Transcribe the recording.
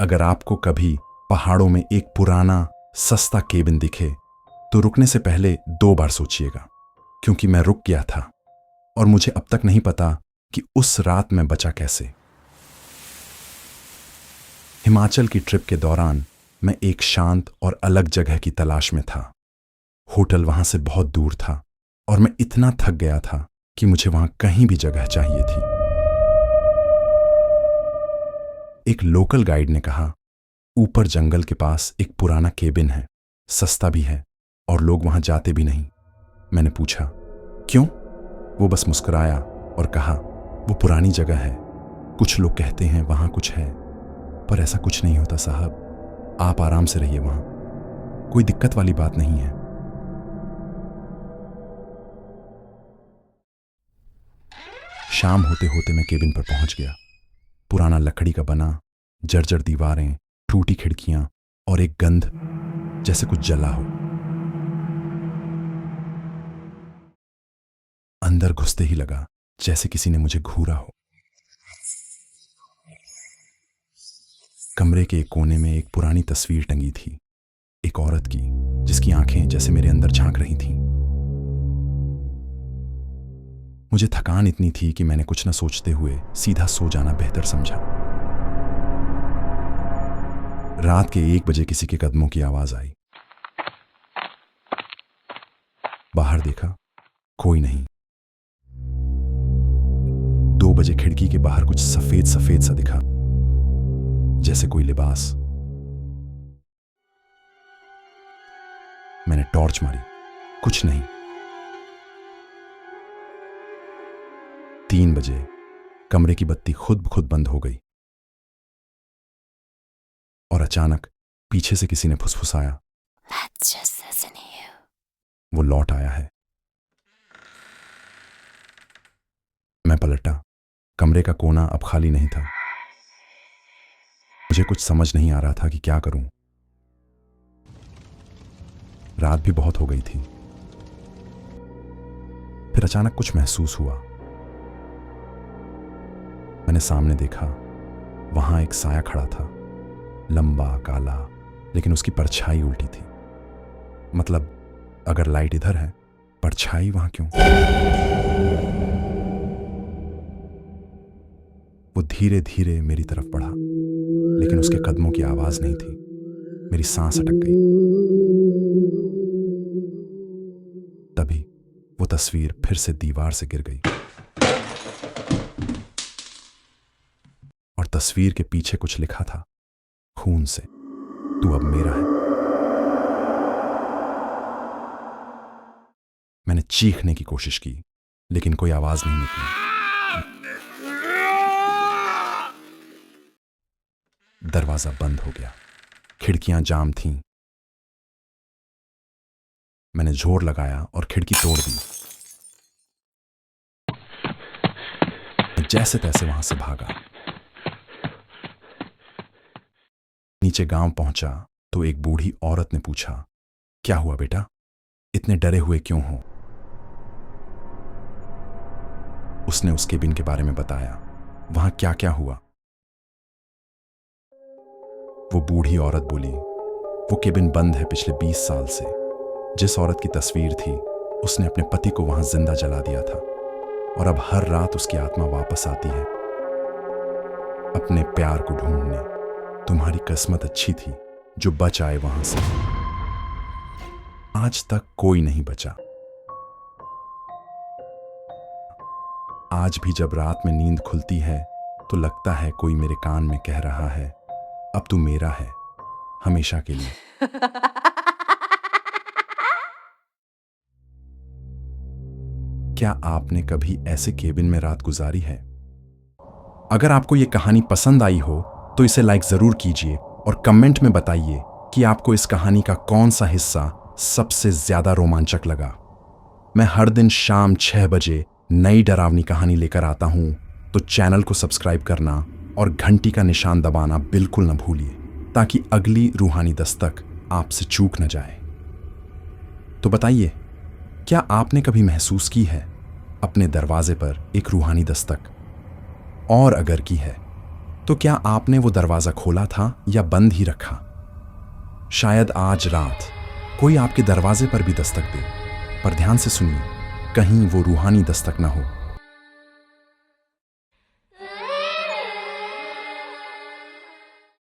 अगर आपको कभी पहाड़ों में एक पुराना सस्ता केबिन दिखे तो रुकने से पहले 2 बार सोचिएगा, क्योंकि मैं रुक गया था और मुझे अब तक नहीं पता कि उस रात मैं बचा कैसे। हिमाचल की ट्रिप के दौरान मैं एक शांत और अलग जगह की तलाश में था। होटल वहां से बहुत दूर था और मैं इतना थक गया था कि मुझे वहां कहीं भी जगह चाहिए थी। एक लोकल गाइड ने कहा, ऊपर जंगल के पास एक पुराना केबिन है, सस्ता भी है और लोग वहां जाते भी नहीं। मैंने पूछा, क्यों? वो बस मुस्कुराया और कहा, वो पुरानी जगह है, कुछ लोग कहते हैं वहां कुछ है, पर ऐसा कुछ नहीं होता साहब, आप आराम से रहिए, वहां कोई दिक्कत वाली बात नहीं है। शाम होते होते मैं केबिन पर पहुंच गया। पुराना लकड़ी का बना, जर्जर दीवारें, टूटी खिड़कियां और एक गंध जैसे कुछ जला हो। अंदर घुसते ही लगा जैसे किसी ने मुझे घूरा हो। कमरे के एक कोने में एक पुरानी तस्वीर टंगी थी, एक औरत की जिसकी आंखें जैसे मेरे अंदर झांक रही थीं। मुझे थकान इतनी थी कि मैंने कुछ न सोचते हुए सीधा सो जाना बेहतर समझा। रात के 1 बजे किसी के कदमों की आवाज आई। बाहर देखा, कोई नहीं। 2 बजे खिड़की के बाहर कुछ सफेद सफेद सा दिखा, जैसे कोई लिबास। मैंने टॉर्च मारी, कुछ नहीं। 3 बजे कमरे की बत्ती खुद ब खुद बंद हो गई और अचानक पीछे से किसी ने फुसफुसाया, Let's just listen to you. वो लौट आया है। मैं पलटा। कमरे का कोना अब खाली नहीं था। मुझे कुछ समझ नहीं आ रहा था कि क्या करूं। रात भी बहुत हो गई थी। फिर अचानक कुछ महसूस हुआ। मैंने सामने देखा, वहां एक साया खड़ा था, लंबा काला, लेकिन उसकी परछाई उल्टी थी। मतलब अगर लाइट इधर है, परछाई वहां क्यों? वो धीरे धीरे मेरी तरफ बढ़ा, लेकिन उसके कदमों की आवाज नहीं थी। मेरी सांस अटक गई। तभी वो तस्वीर फिर से दीवार से गिर गई और तस्वीर के पीछे कुछ लिखा था, खून से, तू अब मेरा है। मैंने चीखने की कोशिश की, लेकिन कोई आवाज नहीं निकली। दरवाजा बंद हो गया, खिड़कियां जाम थीं। मैंने जोर लगाया और खिड़की तोड़ दी। मैं जैसे तैसे वहां से भागा। नीचे गांव पहुंचा तो एक बूढ़ी औरत ने पूछा, क्या हुआ बेटा, इतने डरे हुए क्यों हो? उसने उस केबिन के बारे में बताया, वहां क्या क्या हुआ। वो बूढ़ी औरत बोली, वो केबिन बंद है पिछले 20 साल से। जिस औरत की तस्वीर थी, उसने अपने पति को वहां जिंदा जला दिया था और अब हर रात उसकी आत्मा वापस आती है अपने प्यार को ढूंढने। तुम्हारी किस्मत अच्छी थी जो बच आए वहां से। आज तक कोई नहीं बचा। आज भी जब रात में नींद खुलती है तो लगता है कोई मेरे कान में कह रहा है, अब तू मेरा है, हमेशा के लिए। क्या आपने कभी ऐसे केबिन में रात गुजारी है? अगर आपको यह कहानी पसंद आई हो तो इसे लाइक जरूर कीजिए और कमेंट में बताइए कि आपको इस कहानी का कौन सा हिस्सा सबसे ज्यादा रोमांचक लगा। मैं हर दिन शाम 6 बजे नई डरावनी कहानी लेकर आता हूं, तो चैनल को सब्सक्राइब करना और घंटी का निशान दबाना बिल्कुल न भूलिए, ताकि अगली रूहानी दस्तक आपसे चूक न जाए। तो बताइए, क्या आपने कभी महसूस की है अपने दरवाजे पर एक रूहानी दस्तक? और अगर की है तो क्या आपने वो दरवाज़ा खोला था या बंद ही रखा? शायद आज रात कोई आपके दरवाजे पर भी दस्तक दे, पर ध्यान से सुनिए, कहीं वो रूहानी दस्तक ना हो,